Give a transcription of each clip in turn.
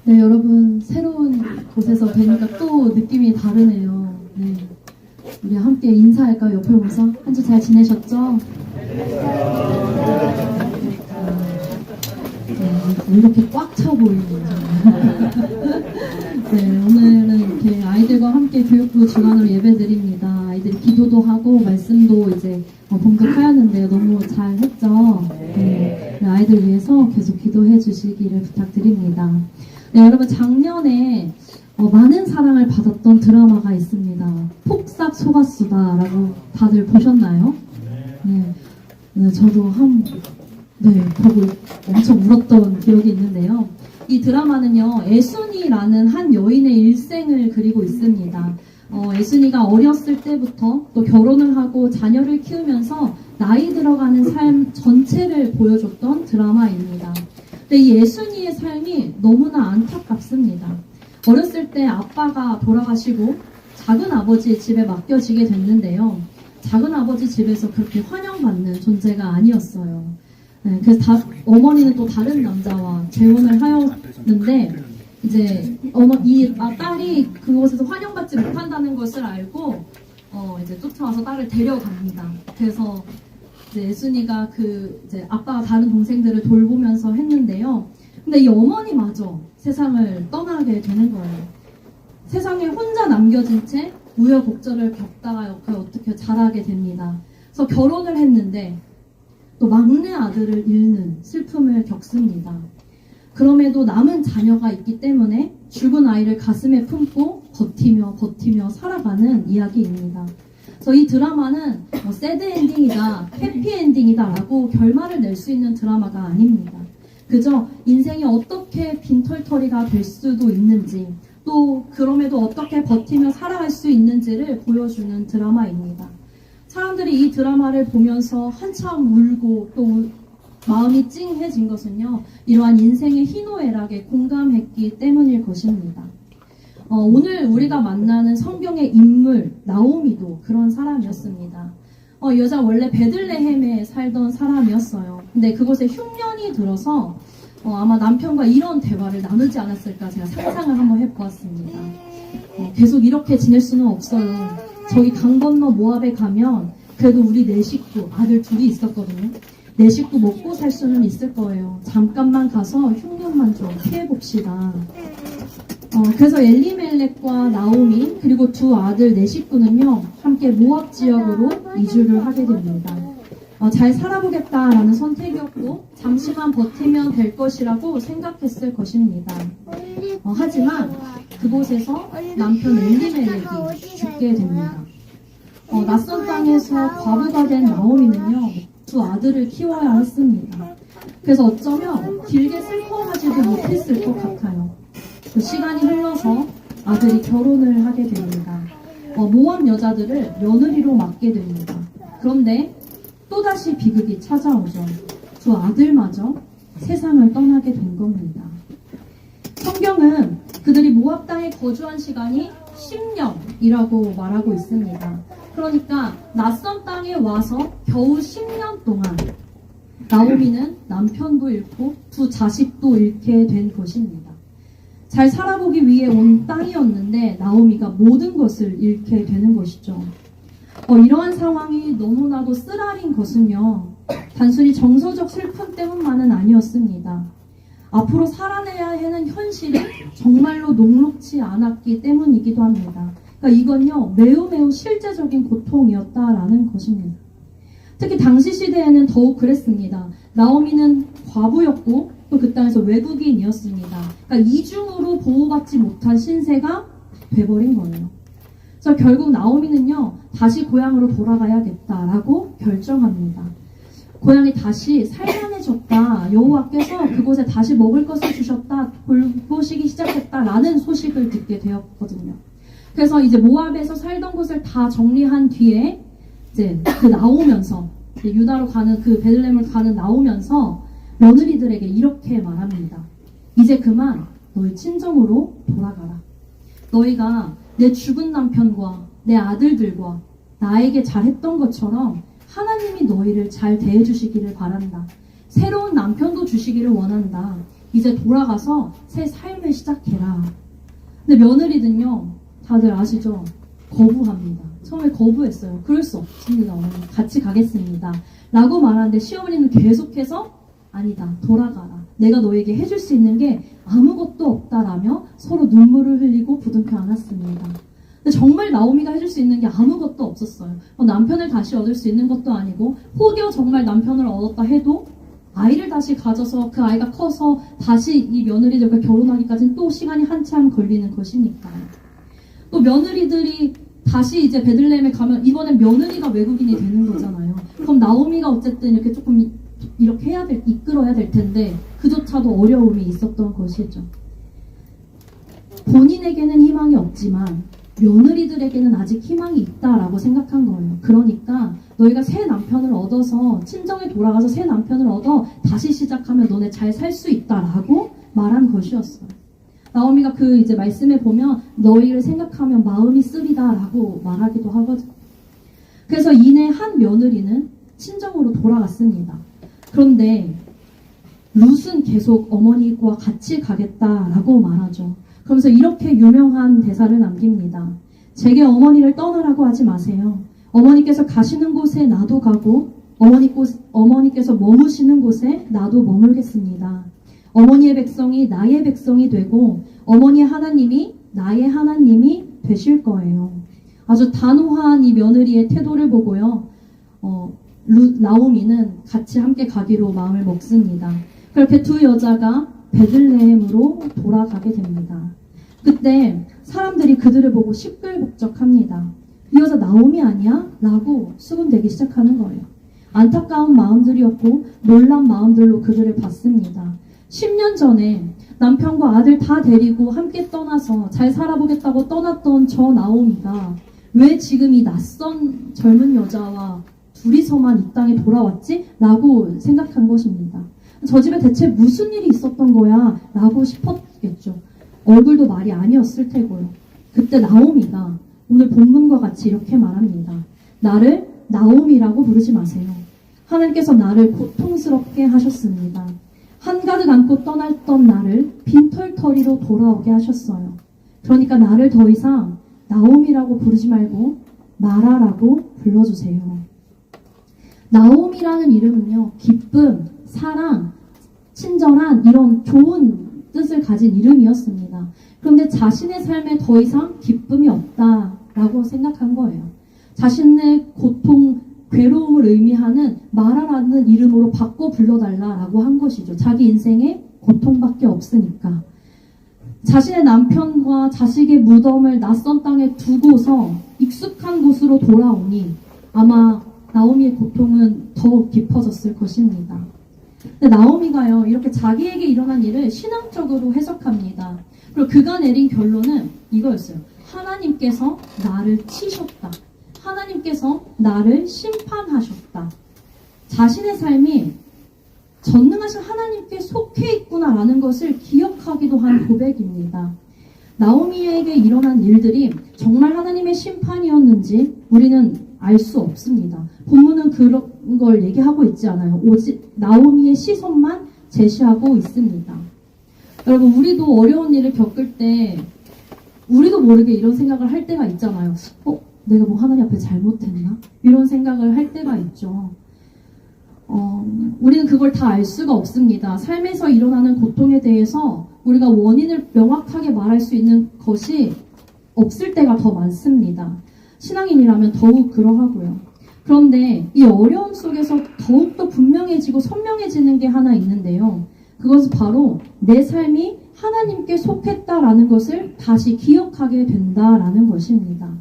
네, 여러분 새로운 곳에서 뵈니까 또 느낌이 다르네요. 네, 우리 함께 인사할까요? 옆에 오면서 한 주 잘 지내셨죠? 네, 이렇게 꽉 차 보이네요. 네, 오늘은 이렇게 아이들과 함께 교육부 주간으로 예배드립니다. 아이들이 기도도 하고 말씀도 이제 봉독하였는데요. 너무 잘 했죠? 네, 아이들 위해서 계속 기도해 주시기를 부탁드립니다. 네, 여러분 작년에 많은 사랑을 받았던 드라마가 있습니다. 폭삭 속았수다라고 다들 보셨나요? 네, 네 저도 보고 엄청 울었던 기억이 있는데요. 이 드라마는요, 애순이라는 한 여인의 일생을 그리고 있습니다. 애순이가 어렸을 때부터 또 결혼을 하고 자녀를 키우면서 나이 들어가는 삶 전체를 보여줬던 드라마입니다. 근데 이 애순이의 삶이 너무나 안타깝습니다. 어렸을 때 아빠가 돌아가시고 작은 아버지의 집에 맡겨지게 됐는데요. 작은 아버지 집에서 그렇게 환영받는 존재가 아니었어요. 네, 그래서 어머니는 또 다른 남자와 재혼을 하였는데 이제 딸이 그곳에서 환영받지 못한다는 것을 알고 이제 쫓아와서 딸을 데려갑니다. 그래서 이제 예순이가 이제 아빠가 다른 동생들을 돌보면서 했는데요. 근데 이 어머니마저 세상을 떠나게 되는 거예요. 세상에 혼자 남겨진 채 우여곡절을 겪다가 어떻게 자라게 됩니다. 그래서 결혼을 했는데 또 막내 아들을 잃는 슬픔을 겪습니다. 그럼에도 남은 자녀가 있기 때문에 죽은 아이를 가슴에 품고 버티며 살아가는 이야기입니다. 그래서 이 드라마는 새드 엔딩이다, 해피 엔딩이다 라고 결말을 낼 수 있는 드라마가 아닙니다. 그저 인생이 어떻게 빈털터리가 될 수도 있는지, 또 그럼에도 어떻게 버티며 살아갈 수 있는지를 보여주는 드라마입니다. 사람들이 이 드라마를 보면서 한참 울고 또 마음이 찡해진 것은요, 이러한 인생의 희노애락에 공감했기 때문일 것입니다. 오늘 우리가 만나는 성경의 인물 나오미도 그런 사람이었습니다. 이 여자 원래 베들레헴에 살던 사람이었어요. 근데 그곳에 흉년이 들어서 아마 남편과 이런 대화를 나누지 않았을까 제가 상상을 한번 해보았습니다. 계속 이렇게 지낼 수는 없어요. 저기 강 건너 모압에 가면 그래도 우리 4식구, 아들 2이 있었거든요. 4식구 먹고 살 수는 있을 거예요. 잠깐만 가서 흉년만 좀 피해봅시다. 그래서 엘리멜렉과 나오미 그리고 2 아들 4식구는요 함께 모압 지역으로 이주를 하게 됩니다. 잘 살아보겠다라는 선택이었고 잠시만 버티면 될 것이라고 생각했을 것입니다. 하지만 그곳에서 남편 엘리멜렉이 죽게 됩니다. 낯선 땅에서 과부가 된 나오미는요 2 아들을 키워야 했습니다. 그래서 어쩌면 길게 슬퍼하지도 못했을 것 같아요. 시간이 흘러서 아들이 결혼을 하게 됩니다. 모압 여자들을 며느리로 맡게 됩니다. 그런데 또다시 비극이 찾아오죠. 2 아들마저 세상을 떠나게 된 겁니다. 성경은 그들이 모압 땅에 거주한 시간이 10년이라고 말하고 있습니다. 그러니까 낯선 땅에 와서 겨우 10년 동안 나오미는 남편도 잃고 2 자식도 잃게 된 것입니다. 잘 살아보기 위해 온 땅이었는데 나오미가 모든 것을 잃게 되는 것이죠. 이러한 상황이 너무나도 쓰라린 것은요, 단순히 정서적 슬픔 때문만은 아니었습니다. 앞으로 살아내야 하는 현실이 정말로 녹록지 않았기 때문이기도 합니다. 그러니까 이건요 매우 실제적인 고통이었다라는 것입니다. 특히 당시 시대에는 더욱 그랬습니다. 나오미는 과부였고 또 그 땅에서 외국인이었습니다. 그러니까 이중으로 보호받지 못한 신세가 돼버린 거예요. 그래서 결국 나오미는요 다시 고향으로 돌아가야겠다라고 결정합니다. 고향이 다시 살만해졌다. 여호와께서 그곳에 다시 먹을 것을 주셨다. 돌보시기 시작했다라는 소식을 듣게 되었거든요. 그래서 이제 모압에서 살던 곳을 다 정리한 뒤에 이제 나오면서 유다로 가는 베들레헴을 가는 나오면서 며느리들에게 이렇게 말합니다. 이제 그만 너희 친정으로 돌아가라. 너희가 내 죽은 남편과 내 아들들과 나에게 잘했던 것처럼 하나님이 너희를 잘 대해주시기를 바란다. 새로운 남편도 주시기를 원한다. 이제 돌아가서 새 삶을 시작해라. 근데 며느리는요, 다들 아시죠? 거부합니다. 처음에 거부했어요. 그럴 수 없습니다. 어머니 같이 가겠습니다 라고 말하는데 시어머니는 계속해서 아니다, 돌아가라. 내가 너에게 해줄 수 있는 게 아무것도 없다라며 서로 눈물을 흘리고 부둥켜 안았습니다. 근데 정말 나오미가 해줄 수 있는 게 아무것도 없었어요. 남편을 다시 얻을 수 있는 것도 아니고, 혹여 정말 남편을 얻었다 해도 아이를 다시 가져서 그 아이가 커서 다시 이 며느리들과 결혼하기까지는 또 시간이 한참 걸리는 것이니까요. 또 며느리들이 다시 이제 베들레헴에 가면 이번엔 며느리가 외국인이 되는 거잖아요. 그럼 나오미가 어쨌든 이렇게 조금 이렇게 이끌어야 될 텐데 그조차도 어려움이 있었던 것이죠. 본인에게는 희망이 없지만 며느리들에게는 아직 희망이 있다라고 생각한 거예요. 그러니까 너희가 새 남편을 얻어서 친정에 돌아가서 새 남편을 얻어 다시 시작하면 너네 잘 살 수 있다라고 말한 것이었어요. 나오미가 그 이제 말씀에 보면 너희를 생각하면 마음이 쓰리다라고 말하기도 하거든요. 그래서 이내 한 며느리는 친정으로 돌아갔습니다. 그런데 룻은 계속 어머니와 같이 가겠다라고 말하죠. 그러면서 이렇게 유명한 대사를 남깁니다. 제게 어머니를 떠나라고 하지 마세요. 어머니께서 가시는 곳에 나도 가고 어머니께서 머무시는 곳에 나도 머물겠습니다. 어머니의 백성이 나의 백성이 되고 어머니의 하나님이 나의 하나님이 되실 거예요. 아주 단호한 이 며느리의 태도를 보고요. 나오미는 같이 함께 가기로 마음을 먹습니다. 그렇게 두 여자가 베들레헴으로 돌아가게 됩니다. 그때 사람들이 그들을 보고 시끌벅적합니다. 이 여자 나오미 아니야? 라고 수군대기 시작하는 거예요. 안타까운 마음들이었고 놀란 마음들로 그들을 봤습니다. 10년 전에 남편과 아들 다 데리고 함께 떠나서 잘 살아보겠다고 떠났던 저 나오미가 왜 지금 이 낯선 젊은 여자와 둘이서만 이 땅에 돌아왔지? 라고 생각한 것입니다. 저 집에 대체 무슨 일이 있었던 거야? 라고 싶었겠죠. 얼굴도 말이 아니었을 테고요. 그때 나오미가 오늘 본문과 같이 이렇게 말합니다. 나를 나오미라고 부르지 마세요. 하나님께서 나를 고통스럽게 하셨습니다. 한가득 안고 떠났던 나를 빈털터리로 돌아오게 하셨어요. 그러니까 나를 더 이상 나오미라고 부르지 말고 마라라고 불러주세요. 나오미라는 이름은요, 기쁨, 사랑, 친절한 이런 좋은 뜻을 가진 이름이었습니다. 그런데 자신의 삶에 더 이상 기쁨이 없다라고 생각한 거예요. 자신의 고통, 괴로움을 의미하는 마라라는 이름으로 바꿔 불러달라라고 한 것이죠. 자기 인생에 고통밖에 없으니까. 자신의 남편과 자식의 무덤을 낯선 땅에 두고서 익숙한 곳으로 돌아오니 아마 나오미의 고통은 더 깊어졌을 것입니다. 근데 나오미가요, 이렇게 자기에게 일어난 일을 신앙적으로 해석합니다. 그리고 그가 내린 결론은 이거였어요. 하나님께서 나를 치셨다. 하나님께서 나를 심판하셨다. 자신의 삶이 전능하신 하나님께 속해 있구나라는 것을 기억하기도 한 고백입니다. 나오미에게 일어난 일들이 정말 하나님의 심판이었는지 우리는 알 수 없습니다. 본문은 그런 걸 얘기하고 있지 않아요. 오직 나오미의 시선만 제시하고 있습니다. 여러분, 우리도 어려운 일을 겪을 때 우리도 모르게 이런 생각을 할 때가 있잖아요. 내가 뭐 하나님 앞에 잘못했나? 이런 생각을 할 때가 있죠. 우리는 그걸 다 알 수가 없습니다. 삶에서 일어나는 고통에 대해서 우리가 원인을 명확하게 말할 수 있는 것이 없을 때가 더 많습니다. 신앙인이라면 더욱 그러하고요. 그런데 이 어려움 속에서 더욱더 분명해지고 선명해지는 게 하나 있는데요. 그것은 바로 내 삶이 하나님께 속했다라는 것을 다시 기억하게 된다라는 것입니다.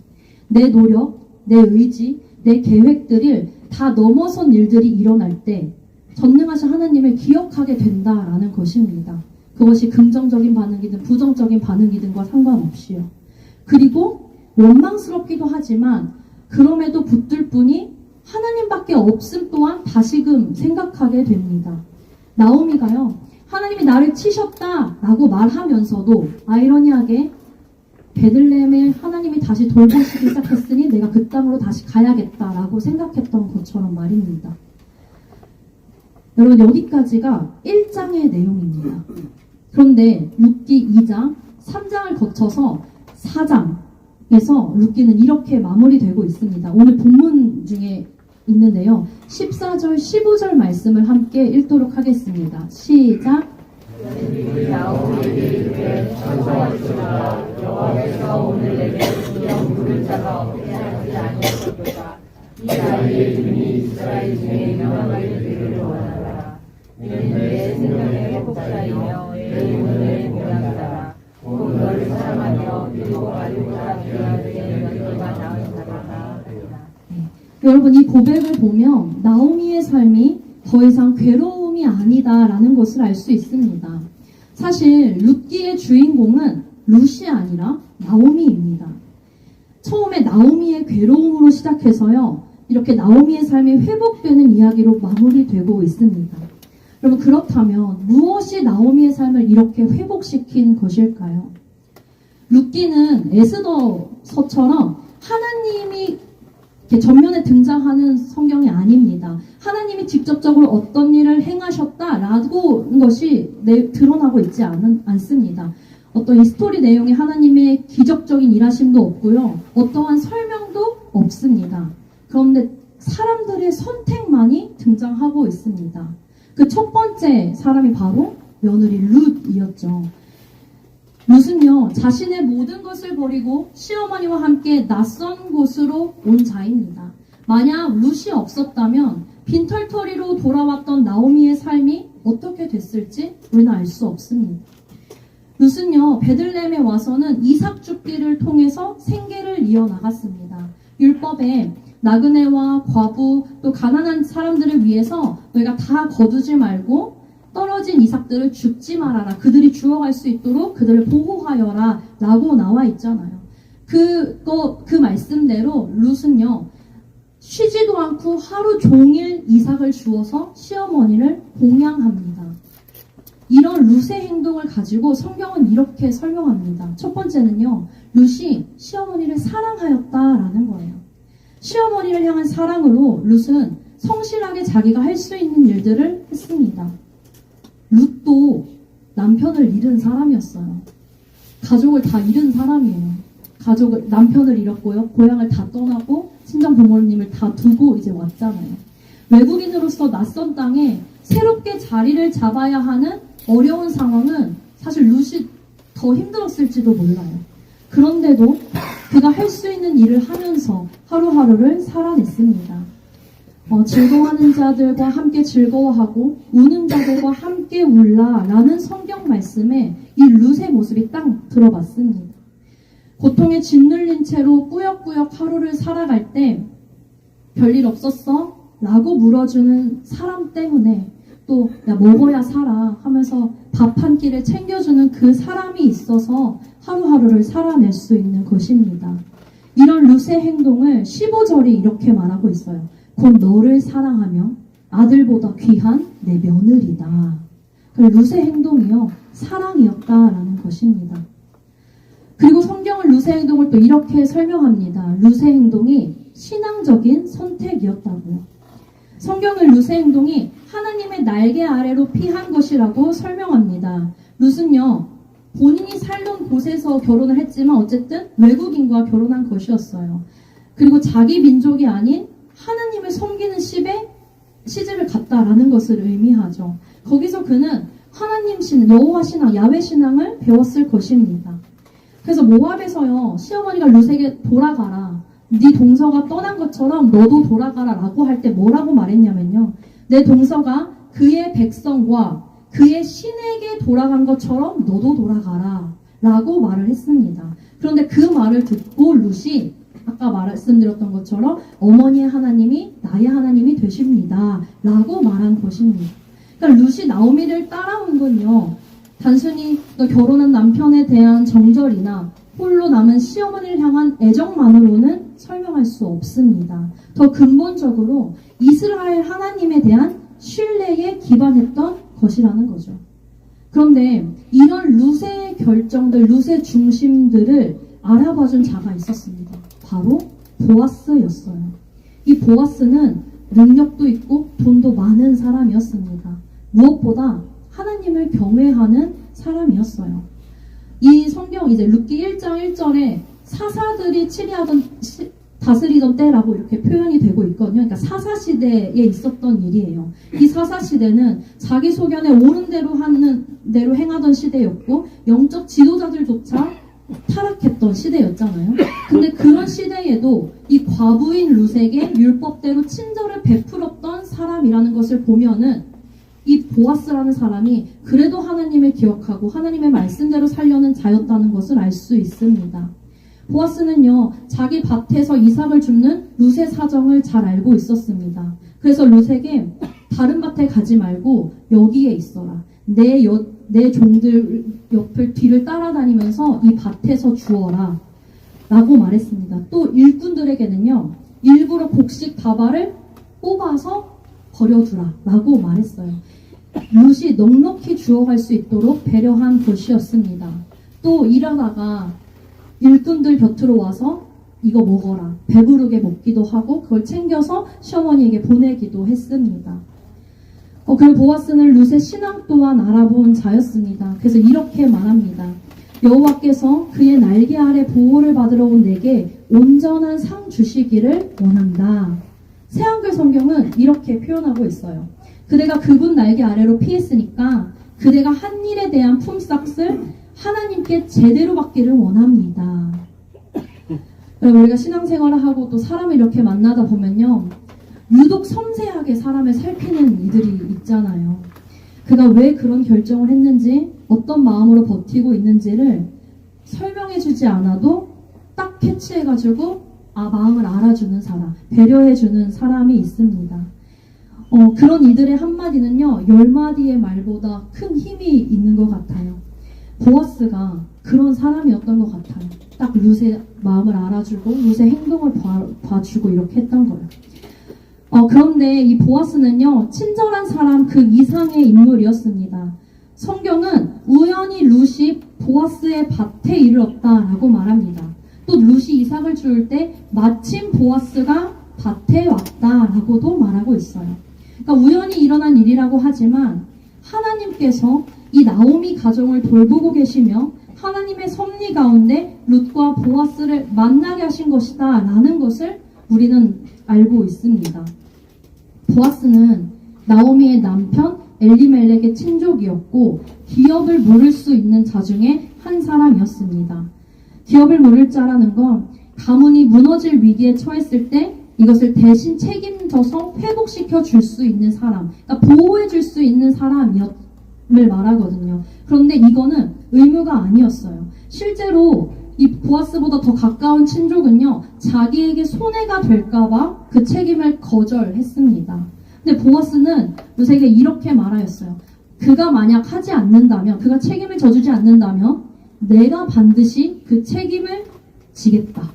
내 노력, 내 의지, 내 계획들을 다 넘어선 일들이 일어날 때 전능하신 하나님을 기억하게 된다라는 것입니다. 그것이 긍정적인 반응이든 부정적인 반응이든과 상관없이요. 그리고 원망스럽기도 하지만 그럼에도 붙들 뿐이 하나님밖에 없음 또한 다시금 생각하게 됩니다. 나오미가요, 하나님이 나를 치셨다라고 말하면서도 아이러니하게 베들레헴에 하나님이 다시 돌보시기 시작했으니 내가 그 땅으로 다시 가야겠다라고 생각했던 것처럼 말입니다. 여러분, 여기까지가 1장의 내용입니다. 그런데 룻기 2장, 3장을 거쳐서 4장에서 룻기는 이렇게 마무리되고 있습니다. 오늘 본문 중에 있는데요. 14절, 15절 말씀을 함께 읽도록 하겠습니다. 시작! 여호와께서 오늘 내게 분명 물을 자가 없게 하지 아니하셨도다. 이 아이의 눈이 이스라엘 중에 명함을 듣기를 원하노라. 이는 내 생명의 회복자이며 내 영혼의 보양자라. 곧 너를 사랑하며 그리고 알고자 귀하게 너희가 낳은 자라. 여러분, 이 고백을 보면 나오미의 삶이 더 이상 괴로움이 아니다라는 것을 알 수 있습니다. 사실 룻기의 주인공은 룻이 아니라 나오미입니다. 처음에 나오미의 괴로움으로 시작해서요, 이렇게 나오미의 삶이 회복되는 이야기로 마무리되고 있습니다. 여러분, 그렇다면 무엇이 나오미의 삶을 이렇게 회복시킨 것일까요? 룻기는 에스더서처럼 하나님이 이렇게 전면에 등장하는 성경이 아닙니다. 하나님이 직접적으로 어떤 일을 행하셨다라고 것이 드러나고 있지 않습니다. 어떤 이 스토리 내용에 하나님의 기적적인 일하심도 없고요. 어떠한 설명도 없습니다. 그런데 사람들의 선택만이 등장하고 있습니다. 그 첫 번째 사람이 바로 며느리 룻이었죠. 룻은요, 자신의 모든 것을 버리고 시어머니와 함께 낯선 곳으로 온 자입니다. 만약 룻이 없었다면 빈털터리로 돌아왔던 나오미의 삶이 어떻게 됐을지 우리는 알 수 없습니다. 룻은요, 베들레헴에 와서는 이삭 죽기를 통해서 생계를 이어나갔습니다. 율법에 나그네와 과부 또 가난한 사람들을 위해서 너희가 다 거두지 말고 떨어진 이삭들을 죽지 말아라. 그들이 죽어갈 수 있도록 그들을 보호하여라 라고 나와 있잖아요. 그 말씀대로 룻은요, 쉬지도 않고 하루 종일 이삭을 주어서 시어머니를 봉양합니다. 이런 룻의 행동을 가지고 성경은 이렇게 설명합니다. 첫 번째는요, 룻이 시어머니를 사랑하였다라는 거예요. 시어머니를 향한 사랑으로 룻은 성실하게 자기가 할 수 있는 일들을 했습니다. 룻도 남편을 잃은 사람이었어요. 가족을 다 잃은 사람이에요. 남편을 잃었고요. 고향을 다 떠나고 친정 부모님을 다 두고 이제 왔잖아요. 외국인으로서 낯선 땅에 새롭게 자리를 잡아야 하는 어려운 상황은 사실 룻이 더 힘들었을지도 몰라요. 그런데도 그가 할 수 있는 일을 하면서 하루하루를 살아냈습니다. 즐거워하는 자들과 함께 즐거워하고 우는 자들과 함께 울라 라는 성경 말씀에 이 룻의 모습이 딱 들어봤습니다. 고통에 짓눌린 채로 꾸역꾸역 하루를 살아갈 때 별일 없었어? 라고 물어주는 사람 때문에 또 야 먹어야 살아 하면서 밥 한 끼를 챙겨주는 그 사람이 있어서 하루하루를 살아낼 수 있는 것입니다. 이런 룻의 행동을 15절이 이렇게 말하고 있어요. 곧 너를 사랑하며 아들보다 귀한 내 며느리다. 룻의 행동이요, 사랑이었다라는 것입니다. 그리고 성경은 룻의 행동을 또 이렇게 설명합니다. 룻의 행동이 신앙적인 선택이었다고요. 성경은 룻의 행동이 하나님의 날개 아래로 피한 것이라고 설명합니다. 룻은요, 본인이 살던 곳에서 결혼을 했지만 어쨌든 외국인과 결혼한 것이었어요. 그리고 자기 민족이 아닌 하나님을 섬기는 시집을 갔다라는 것을 의미하죠. 거기서 그는 하나님 신앙, 여호와 신앙, 야훼 신앙을 배웠을 것입니다. 그래서 모압에서요, 시어머니가 룻에게 돌아가라, 네 동서가 떠난 것처럼 너도 돌아가라 라고 할 때 뭐라고 말했냐면요, 내 동서가 그의 백성과 그의 신에게 돌아간 것처럼 너도 돌아가라 라고 말을 했습니다. 그런데 그 말을 듣고 룻이 아까 말씀드렸던 것처럼 어머니의 하나님이 나의 하나님이 되십니다 라고 말한 것입니다. 그러니까 룻이 나오미를 따라온 건요, 단순히 너 결혼한 남편에 대한 정절이나 홀로 남은 시어머니를 향한 애정만으로는 설명할 수 없습니다. 더 근본적으로 이스라엘 하나님에 대한 신뢰에 기반했던 것이라는 거죠. 그런데 이런 룻의 결정들, 룻의 중심들을 알아봐준 자가 있었습니다. 바로 보아스였어요. 이 보아스는 능력도 있고 돈도 많은 사람이었습니다. 무엇보다 하나님을 경외하는 사람이었어요. 이 성경 이제 룻기 1장 1절에 사사들이 다스리던 때라고 이렇게 표현이 되고 있거든요. 그러니까 사사시대에 있었던 일이에요. 이 사사시대는 자기 소견에 옳은 대로 하는 대로 행하던 시대였고 영적 지도자들조차 타락했던 시대였잖아요. 근데 그런 시대에도 이 과부인 룻에게 율법대로 친절을 베풀었던 사람이라는 것을 보면은 이 보아스라는 사람이 그래도 하나님을 기억하고 하나님의 말씀대로 살려는 자였다는 것을 알 수 있습니다. 보아스는요, 자기 밭에서 이삭을 줍는 룻의 사정을 잘 알고 있었습니다. 그래서 룻에게 다른 밭에 가지 말고 여기에 있어라. 내 종들 옆을 뒤를 따라다니면서 이 밭에서 주어라. 라고 말했습니다. 또 일꾼들에게는요, 일부러 곡식 다발을 뽑아서 버려두라. 라고 말했어요. 룻이 넉넉히 주워갈 수 있도록 배려한 것이었습니다. 또 일하다가 일꾼들 곁으로 와서 이거 먹어라. 배부르게 먹기도 하고 그걸 챙겨서 시어머니에게 보내기도 했습니다. 그리고 보아스는 룻의 신앙 또한 알아본 자였습니다. 그래서 이렇게 말합니다. 여호와께서 그의 날개 아래 보호를 받으러 온 내게 온전한 상 주시기를 원한다. 새한글 성경은 이렇게 표현하고 있어요. 그대가 그분 날개 아래로 피했으니까 그대가 한 일에 대한 품삯을 하나님께 제대로 받기를 원합니다. 우리가 신앙생활을 하고 또 사람을 이렇게 만나다 보면요, 유독 섬세하게 사람을 살피는 이들이 있잖아요. 그가 왜 그런 결정을 했는지, 어떤 마음으로 버티고 있는지를 설명해주지 않아도 딱 캐치해가지고 마음을 알아주는 사람, 배려해주는 사람이 있습니다. 그런 이들의 한마디는요, 10마디의 말보다 큰 힘이 있는 것 같아요. 보아스가 그런 사람이었던 것 같아요. 딱 룻의 마음을 알아주고 룻의 행동을 봐주고 이렇게 했던 거예요. 그런데 이 보아스는요, 친절한 사람 그 이상의 인물이었습니다. 성경은 우연히 룻이 보아스의 밭에 이르렀다라고 말합니다. 또 룻이 이삭을 줄 때 마침 보아스가 밭에 왔다라고도 말하고 있어요. 그러니까 우연히 일어난 일이라고 하지만 하나님께서 이 나오미 가정을 돌보고 계시며 하나님의 섭리 가운데 룻과 보아스를 만나게 하신 것이다 라는 것을 우리는 알고 있습니다. 보아스는 나오미의 남편 엘리멜렉의 친족이었고 기업을 물을 수 있는 자 중에 한 사람이었습니다. 기업을 물을 자라는 건 가문이 무너질 위기에 처했을 때 이것을 대신 책임져서 회복시켜 줄 수 있는 사람, 그러니까 보호해 줄 수 있는 사람을 말하거든요. 그런데 이거는 의무가 아니었어요. 실제로 이 보아스보다 더 가까운 친족은요, 자기에게 손해가 될까봐 그 책임을 거절했습니다. 근데 보아스는 룻에게 이렇게 말하였어요. 그가 만약 하지 않는다면, 그가 책임을 져주지 않는다면 내가 반드시 그 책임을 지겠다.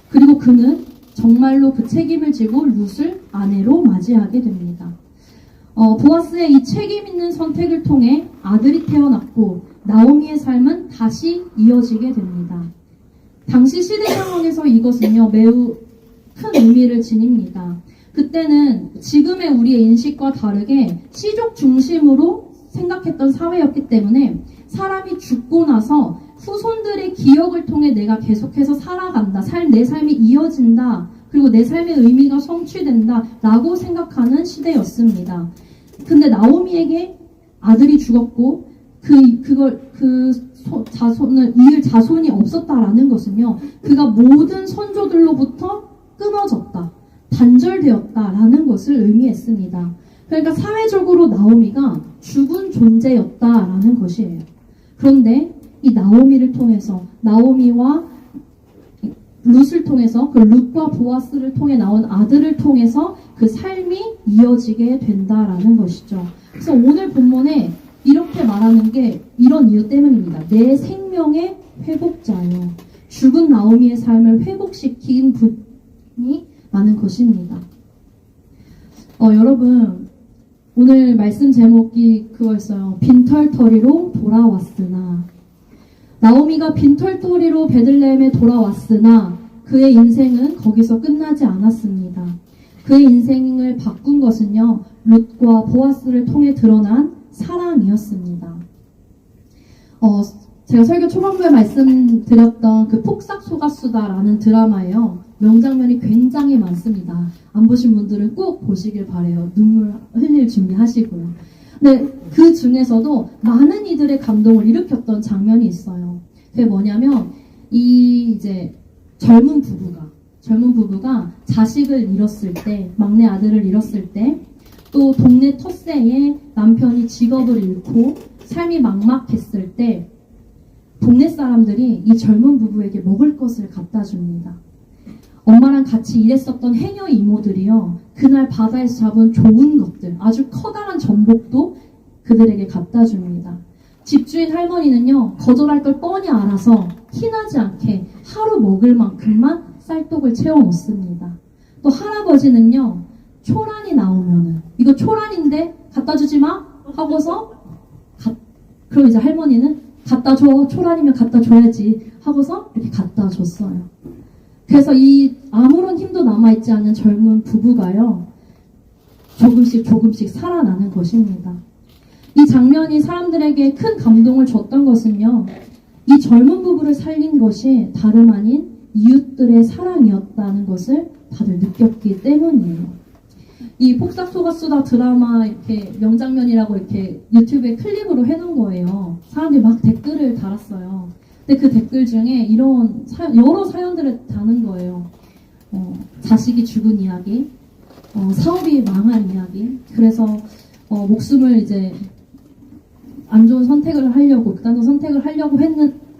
그리고 그는 정말로 그 책임을 지고 룻을 아내로 맞이하게 됩니다. 보아스의 이 책임 있는 선택을 통해 아들이 태어났고 나오미의 삶은 다시 이어지게 됩니다. 당시 시대 상황에서 이것은요, 매우 큰 의미를 지닙니다. 그때는 지금의 우리의 인식과 다르게 시족 중심으로 생각했던 사회였기 때문에 사람이 죽고 나서 후손들의 기억을 통해 내가 계속해서 살아간다, 내 삶이 이어진다, 그리고 내 삶의 의미가 성취된다 라고 생각하는 시대였습니다. 근데 나오미에게 아들이 죽었고 자손을 이을 자손이 없었다라는 것은요, 그가 모든 선조들로부터 끊어졌다, 단절되었다라는 것을 의미했습니다. 그러니까 사회적으로 나오미가 죽은 존재였다라는 것이에요. 그런데 이 나오미를 통해서, 나오미와 룻을 통해서, 그 룻과 보아스를 통해 나온 아들을 통해서 그 삶이 이어지게 된다라는 것이죠. 그래서 오늘 본문에 이렇게 말하는 게 이런 이유 때문입니다. 내 생명의 회복자요. 죽은 나오미의 삶을 회복시킨 분이 많은 것입니다. 여러분, 오늘 말씀 제목이 그거였어요. 빈털터리로 돌아왔으나. 나오미가 빈털터리로 베들레헴에 돌아왔으나 그의 인생은 거기서 끝나지 않았습니다. 그의 인생을 바꾼 것은요, 룻과 보아스를 통해 드러난 사랑이었습니다. 제가 설교 초반부에 말씀드렸던 그 폭삭소가수다라는 드라마예요. 명장면이 굉장히 많습니다. 안 보신 분들은 꼭 보시길 바래요. 눈물 흘릴 준비하시고요. 근데 그 중에서도 많은 이들의 감동을 일으켰던 장면이 있어요. 그게 뭐냐면 이제 젊은 부부가 자식을 잃었을 때, 막내 아들을 잃었을 때, 또 동네 텃세에 남편이 직업을 잃고 삶이 막막했을 때 동네 사람들이 이 젊은 부부에게 먹을 것을 갖다 줍니다. 엄마랑 같이 일했었던 해녀 이모들이요, 그날 바다에서 잡은 좋은 것들, 아주 커다란 전복도 그들에게 갖다 줍니다. 집주인 할머니는요, 거절할 걸 뻔히 알아서 티나지 않게 하루 먹을 만큼만 쌀떡을 채워 놓습니다. 또 할아버지는요, 초란이 나오면은 이거 초란인데 갖다 주지 마 하고서 그럼 이제 할머니는 갖다 줘, 초란이면 갖다 줘야지 하고서 이렇게 갖다 줬어요. 그래서 이 아무런 힘도 남아있지 않은 젊은 부부가요, 조금씩 살아나는 것입니다. 이 장면이 사람들에게 큰 감동을 줬던 것은요, 이 젊은 부부를 살린 것이 다름 아닌 이웃들의 사랑이었다는 것을 다들 느꼈기 때문이에요. 이 폭삭소가수다 드라마 이렇게 명장면이라고 이렇게 유튜브에 클립으로 해놓은 거예요. 사람들이 막 댓글을 달았어요. 근데 그 댓글 중에 이런 여러 사연들을 다는 거예요. 자식이 죽은 이야기, 사업이 망한 이야기, 그래서 목숨을 이제 안 좋은 선택을 하려고, 극단적 선택을 하려고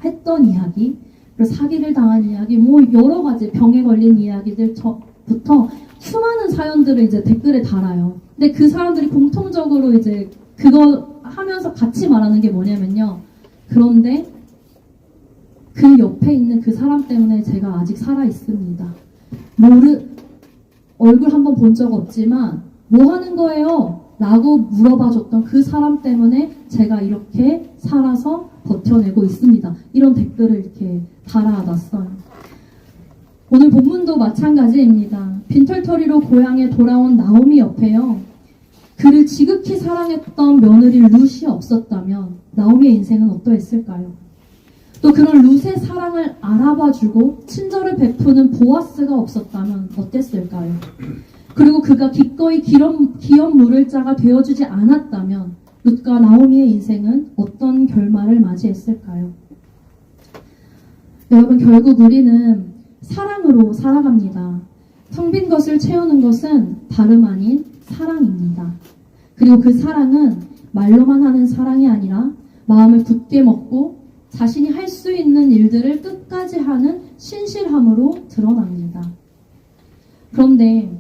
했던 이야기, 그리고 사기를 당한 이야기, 뭐 여러 가지 병에 걸린 이야기들부터 수많은 사연들을 이제 댓글에 달아요. 근데 그 사람들이 공통적으로 이제 그거 하면서 같이 말하는 게 뭐냐면요, 그런데 그 옆에 있는 그 사람 때문에 제가 아직 살아 있습니다. 얼굴 한번 본 적 없지만 뭐 하는 거예요? 라고 물어봐 줬던 그 사람 때문에 제가 이렇게 살아서 버텨내고 있습니다. 이런 댓글을 이렇게 달아놨어요. 오늘 본문도 마찬가지입니다. 빈털터리로 고향에 돌아온 나오미 옆에요, 그를 지극히 사랑했던 며느리 룻이 없었다면 나오미의 인생은 어떠했을까요? 또 그런 룻의 사랑을 알아봐주고 친절을 베푸는 보아스가 없었다면 어땠을까요? 그리고 그가 기꺼이 기업 물을 자가 되어주지 않았다면 룻과 나오미의 인생은 어떤 결말을 맞이했을까요? 여러분, 결국 우리는 사랑으로 살아갑니다. 텅 빈 것을 채우는 것은 다름 아닌 사랑입니다. 그리고 그 사랑은 말로만 하는 사랑이 아니라 마음을 굳게 먹고 자신이 할 수 있는 일들을 끝까지 하는 신실함으로 드러납니다. 그런데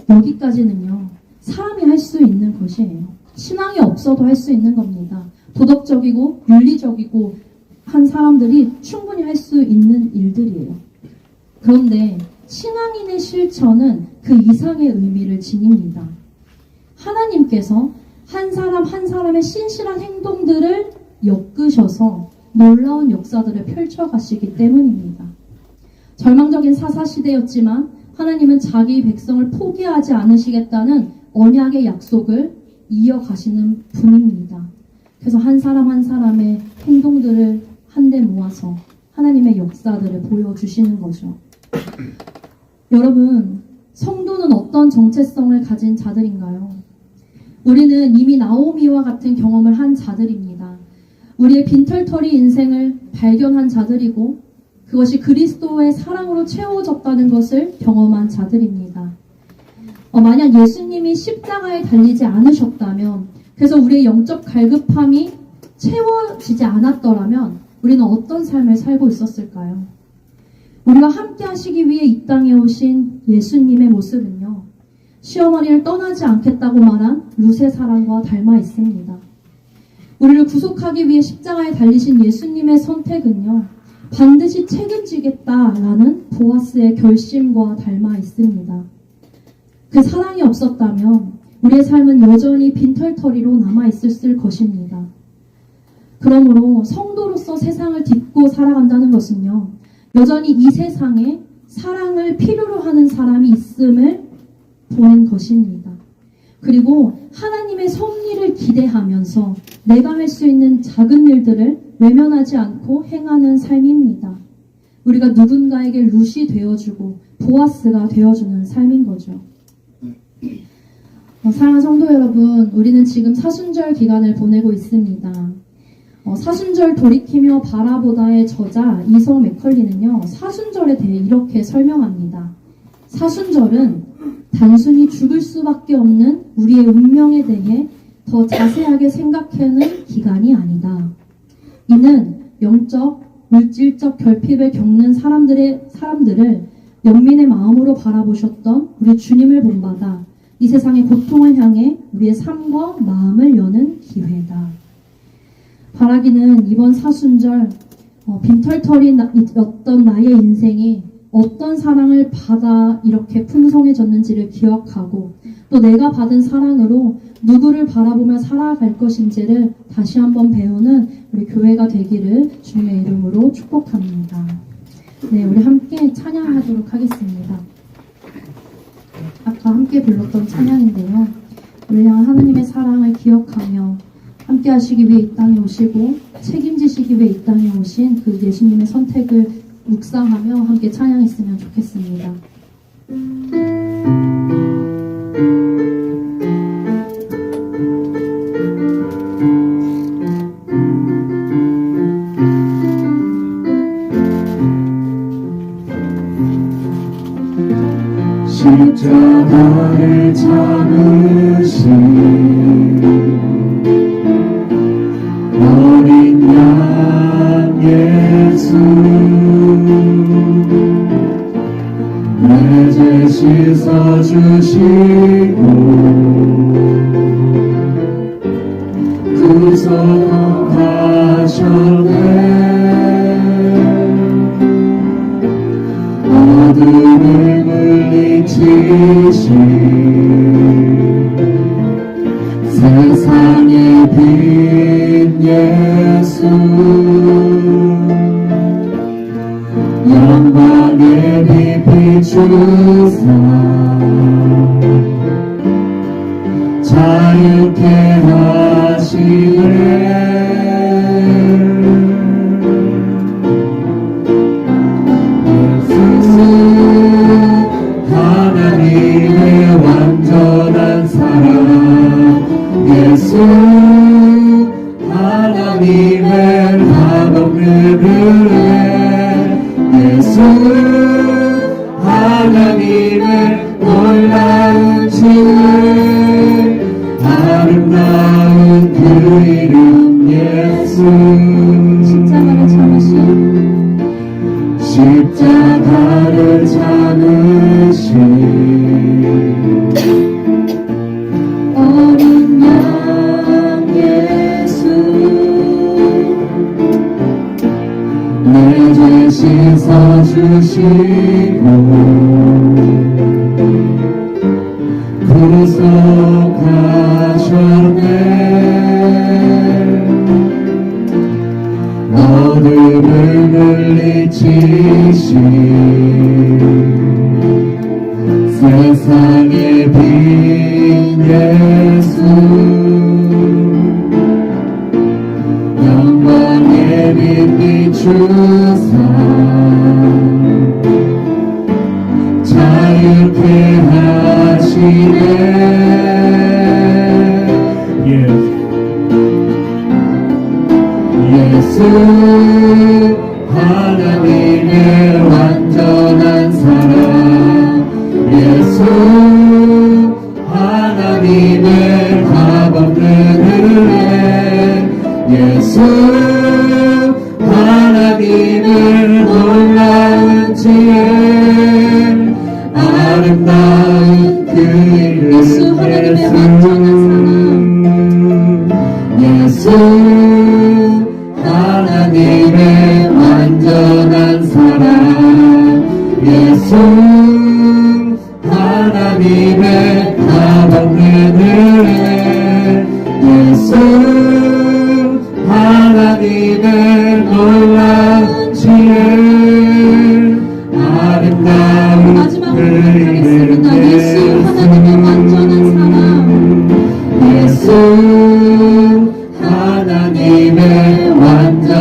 여기까지는요, 사람이 할 수 있는 것이에요. 신앙이 없어도 할 수 있는 겁니다. 도덕적이고 윤리적이고 한 사람들이 충분히 할 수 있는 일들이에요. 그런데 신앙인의 실천은 그 이상의 의미를 지닙니다. 하나님께서 한 사람 한 사람의 신실한 행동들을 엮으셔서 놀라운 역사들을 펼쳐가시기 때문입니다. 절망적인 사사시대였지만 하나님은 자기 백성을 포기하지 않으시겠다는 언약의 약속을 이어가시는 분입니다. 그래서 한 사람 한 사람의 행동들을 한데 모아서 하나님의 역사들을 보여주시는 거죠. 여러분, 성도는 어떤 정체성을 가진 자들인가요? 우리는 이미 나오미와 같은 경험을 한 자들입니다. 우리의 빈털터리 인생을 발견한 자들이고 그것이 그리스도의 사랑으로 채워졌다는 것을 경험한 자들입니다. 만약 예수님이 십자가에 달리지 않으셨다면, 그래서 우리의 영적 갈급함이 채워지지 않았더라면 우리는 어떤 삶을 살고 있었을까요? 우리와 함께 하시기 위해 이 땅에 오신 예수님의 모습은요, 시어머니를 떠나지 않겠다고 말한 룻의 사랑과 닮아 있습니다. 우리를 구속하기 위해 십자가에 달리신 예수님의 선택은요, 반드시 책임지겠다라는 보아스의 결심과 닮아 있습니다. 그 사랑이 없었다면 우리의 삶은 여전히 빈털터리로 남아있을 것입니다. 그러므로 성도로서 세상을 딛고 살아간다는 것은요, 여전히 이 세상에 사랑을 필요로 하는 사람이 있음을 보는 것입니다. 그리고 하나님의 섭리를 기대하면서 내가 할 수 있는 작은 일들을 외면하지 않고 행하는 삶입니다. 우리가 누군가에게 룻이 되어주고 보아스가 되어주는 삶인 거죠. 사랑하는 성도 여러분, 우리는 지금 사순절 기간을 보내고 있습니다. 사순절 돌이키며 바라보다의 저자 이성 맥컬리는요, 사순절에 대해 이렇게 설명합니다. 사순절은 단순히 죽을 수밖에 없는 우리의 운명에 대해 더 자세하게 생각하는 기간이 아니다. 이는 영적, 물질적 결핍을 겪는 사람들을 연민의 마음으로 바라보셨던 우리 주님을 본받아 이 세상의 고통을 향해 우리의 삶과 마음을 여는 기회다. 바라기는 이번 사순절 빈털터리였던 나의 인생이 어떤 사랑을 받아 이렇게 풍성해졌는지를 기억하고 또 내가 받은 사랑으로 누구를 바라보며 살아갈 것인지를 다시 한번 배우는 우리 교회가 되기를 주님의 이름으로 축복합니다. 네, 우리 함께 찬양하도록 하겠습니다. 아까 함께 불렀던 찬양인데요. 우리 향한 하나님의 사랑을 기억하며 함께 하시기 위해 이 땅에 오시고 책임지시기 위해 이 땅에 오신 그 예수님의 선택을 묵상하며 함께 찬양했으면 좋겠습니다. 십자가를 참으신 어린 양 예수 내 죄 씻어주시고 구속하셨네 어둠을 물리치신 세상의 빛 예수 영광의 빛 비추사 자유케 하시네 하나님의 완전한 사랑 예수 하나님의 합없는 은혜 예수 하나님의 놀라운 지혜 아름다운 그 이름 예수 십자가를 참으신 십자가를 참으신 어린 양 예수 내 죄 씻어주시고 구속하셨네 어둠을 물리치신 세상의 빛 예수 영광의 빛 비추사 자유케 하시네 예수 하나님의 완전한 사랑 예수 하나님의 합없는 은혜 예수 하나님의 놀라운 지혜 아름다운 그 이름 예수 하나님의 완전한 사랑 예수 하나님의 완전한 사랑 예수 하나님의 합없는 은혜 예수 하나님의 놀라운 지혜 아름다운 마지막으로 그 하겠습니다. 예수 하나님의 완전한 사랑 예수 하나님의 완전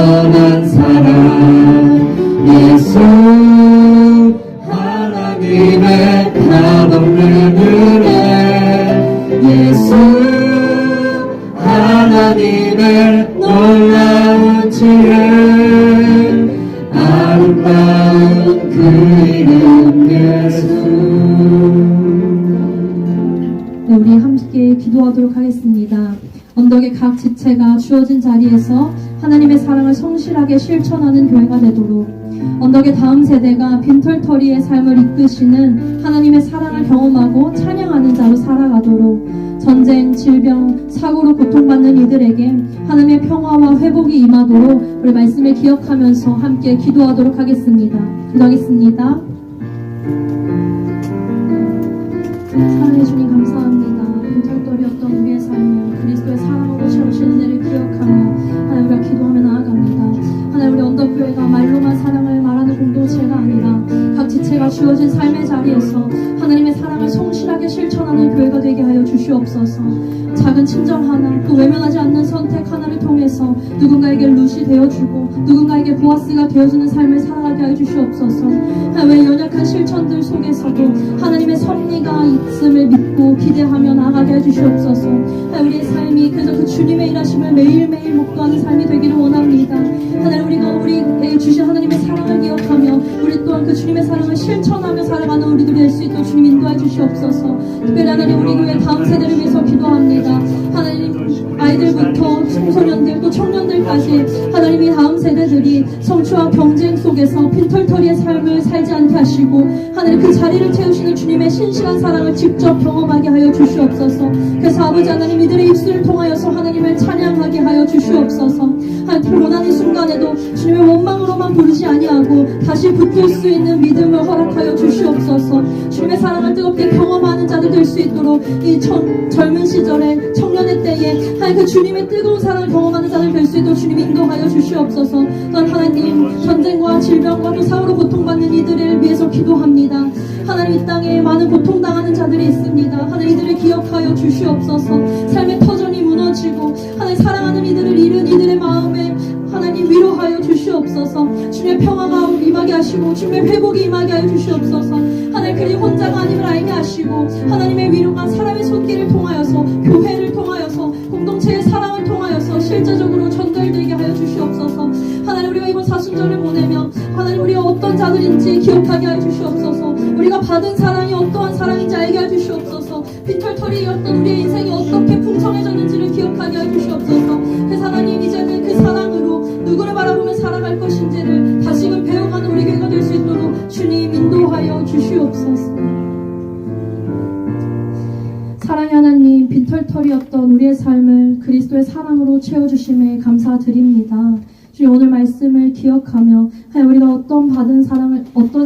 아름다운 그 이름 예수. 네, 우리 함께 기도하도록 하겠습니다. 언덕의 각 지체가 주어진 자리에서 하나님의 사랑을 성실하게 실천하는 교회가 되도록, 언덕의 다음 세대가 빈털터리의 삶을 이끄시는 하나님의 사랑을 경험하고 찬양하는 자로 살아가도록, 전쟁, 질병, 사고로 고통받는 이들에게 하나님의 평화와 회복이 임하도록 우리 말씀을 기억하면서 함께 기도하도록 하겠습니다. 기도하겠습니다. 사랑해 주님 감사합니다. 빈털터리였던 우리의 삶을 그리스도의 사랑으로 채우시는 은혜를 기억하며 하나님 우리가 기도하며 나아갑니다. 하나님 우리 언덕교회가 말로만 사랑을 말하는 공동체가 아니라 각 지체가 주어진 삶의 자리에서 하나님의 사랑을 성실하게 실천하는 교회가 되게 하여 주시옵소서. 작은 친절 하나, 또 외면하지 않는 선택 하나를 통해서 누군가에게 룻이 되어주고 누군가에게 보아스가 되어주는 삶을 살아가게 하여 주시옵소서. 왜 연약한 실천들 속에서도 하나님의 섭리가 있음을 믿고 기대하며 나아가게 해 주시옵소서. 우리의 삶이 그저 그 주님의 일하심을 매일매일 목도하는 삶이 되기를 원합니다. 하나님 우리가 우리에게 주신 하나님의 사랑을 기억하며 우리 또한 그 주님의 사랑을 실천하며 살아가는 우리들이 될 수 있도록 주님 인도해 주시옵소서. 특별히 하나님 우리 교회 다음 세대를 위해서 기도합니다. 하나님 아이들부터 청소년들 또 청년들까지 하나님이 다음 세대들이 성취와 경쟁 속에서 빈털터리의 삶을 살지 않게 하시고 하나님 그 자리를 채우시는 주님의 신실한 사랑을 직접 경험하게 하여 주시옵소서. 그래서 아버지 하나님 이들의 입술을 통하여서 하나님을 찬양하게 하여 주시옵소서. 하나님 고난의 순간에도 주님의 원망으로만 부르지 아니하고 다시 붙들 수 있는 믿음을 허락하여 주시옵소서. 주님의 사랑을 뜨겁게 경험하는 자들 될 수 있도록 이 젊은 시절에 청년의 때에 하나님 그 주님의 뜨거운 사랑을 경험하는 자들 될 수 있도록 주님 인도하여 주시옵소서. 또한 하나님 전쟁과 질병과 또 사고로 고통받는 이들을 위해서 기도합니다. 하나님 이 땅에 많은 고통당하는 자들이 있습니다. 하나님 이들을 기억하여 주시옵소서. 삶의 터전이 무너지고 하나님 사랑하는 이들을 잃은 이들의 마음에 하나님 위로하여 주시옵소서. 주님의 평화가 임하게 하시고 주님의 회복이 임하게 하여 주시옵소서. 하나님 그리 혼자가 아님을 알게 하시고 하나님의 위로가 사람의 손길을 통하여서 교회를 통하여서 공동체의 사랑을 통하여서 실제적으로 전달되게 하여 주시옵소서. 하나님 우리가 이번 사순절을 보내며 하나님 우리가 어떤 자들인지 기억하게 하여 주시옵소서. 우리가 받은 사랑이 어떠한 사랑인지 알게 하여 주시옵소서. 빈털터리였던 우리의 인생이 어떻게 풍성해졌는지를 기억하게 하여 주시옵소서. 그래서 하나님 이제는 그 사랑으로 누구를 바라보며 살아갈 것인지를 다시금 배워가는 우리 교회가 될 수 있도록 주님 인도하여 주시옵소서. 사랑의 하나님, 빈털터리였던 우리의 삶을 그리스도의 사랑으로 채워주심에 감사드립니다. 주님 오늘 말씀을 기억하며 우리가 어떤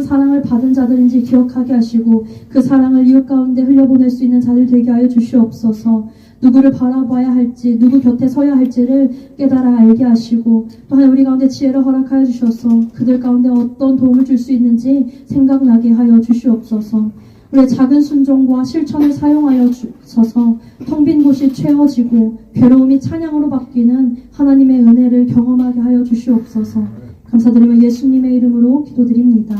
사랑을 받은 자들인지 기억하게 하시고 그 사랑을 이웃 가운데 흘려보낼 수 있는 자들 되게 하여 주시옵소서. 누구를 바라봐야 할지 누구 곁에 서야 할지를 깨달아 알게 하시고 또한 우리 가운데 지혜를 허락하여 주셔서 그들 가운데 어떤 도움을 줄 수 있는지 생각나게 하여 주시옵소서. 우리의 작은 순종과 실천을 사용하여 주셔서 텅 빈 곳이 채워지고 괴로움이 찬양으로 바뀌는 하나님의 은혜를 경험하게 하여 주시옵소서. 감사드리며 예수님의 이름으로 기도드립니다.